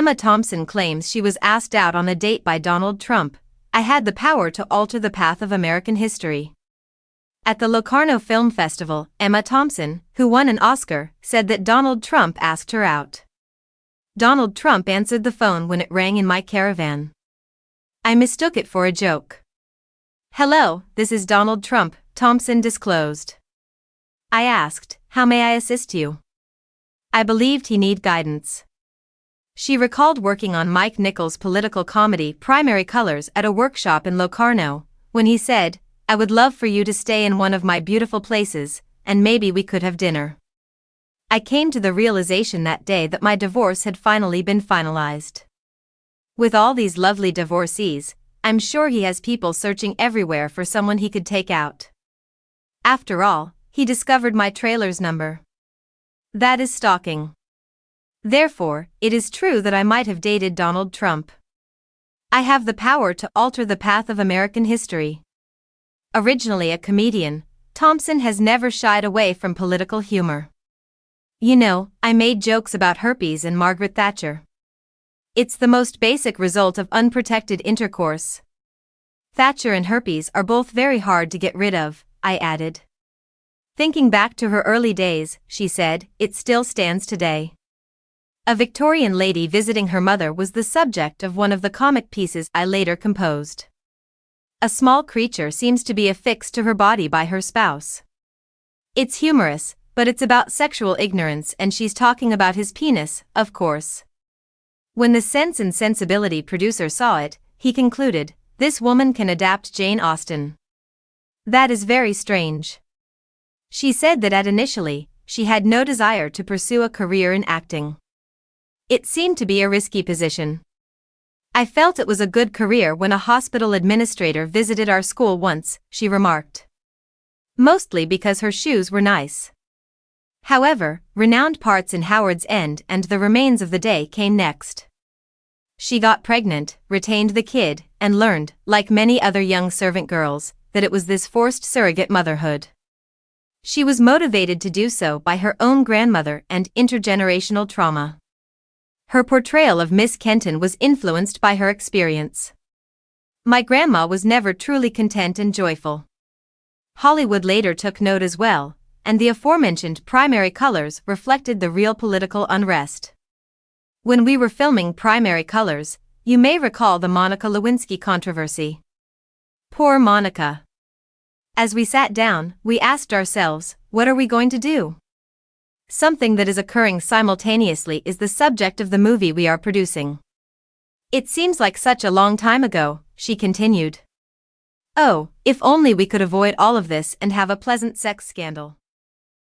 Emma Thompson claims she was asked out on a date by Donald Trump. I had the power to alter the path of American history. At the Locarno Film Festival, Emma Thompson, who won an Oscar, said that Donald Trump asked her out. Donald Trump answered the phone when it rang in my caravan. I mistook it for a joke. "Hello, this is Donald Trump," Thompson disclosed. I asked, "How may I assist you?" I believed he needed guidance. She recalled working on Mike Nichols' political comedy Primary Colors at a workshop in Locarno, when he said, "I would love for you to stay in one of my beautiful places, and maybe we could have dinner." I came to the realization that day that my divorce had finally been finalized. With all these lovely divorcees, I'm sure he has people searching everywhere for someone he could take out. After all, he discovered my trailer's number. That is stalking. Therefore, it is true that I might have dated Donald Trump. I have the power to alter the path of American history. Originally a comedian, Thompson has never shied away from political humor. You know, I made jokes about herpes and Margaret Thatcher. It's the most basic result of unprotected intercourse. Thatcher and herpes are both very hard to get rid of, I added. Thinking back to her early days, she said, it still stands today. A Victorian lady visiting her mother was the subject of one of the comic pieces I later composed. A small creature seems to be affixed to her body by her spouse. It's humorous, but it's about sexual ignorance and she's talking about his penis, of course. When the Sense and Sensibility producer saw it, he concluded, "This woman can adapt Jane Austen." That is very strange. She said that initially, she had no desire to pursue a career in acting. It seemed to be a risky position. I felt it was a good career when a hospital administrator visited our school once, she remarked. Mostly because her shoes were nice. However, renowned parts in Howard's End and The Remains of the Day came next. She got pregnant, retained the kid, and learned, like many other young servant girls, that it was this forced surrogate motherhood. She was motivated to do so by her own grandmother and intergenerational trauma. Her portrayal of Miss Kenton was influenced by her experience. My grandma was never truly content and joyful. Hollywood later took note as well, and the aforementioned Primary Colors reflected the real political unrest. When we were filming Primary Colors, you may recall the Monica Lewinsky controversy. Poor Monica. As we sat down, we asked ourselves, what are we going to do? Something that is occurring simultaneously is the subject of the movie we are producing. It seems like such a long time ago, she continued. Oh, if only we could avoid all of this and have a pleasant sex scandal.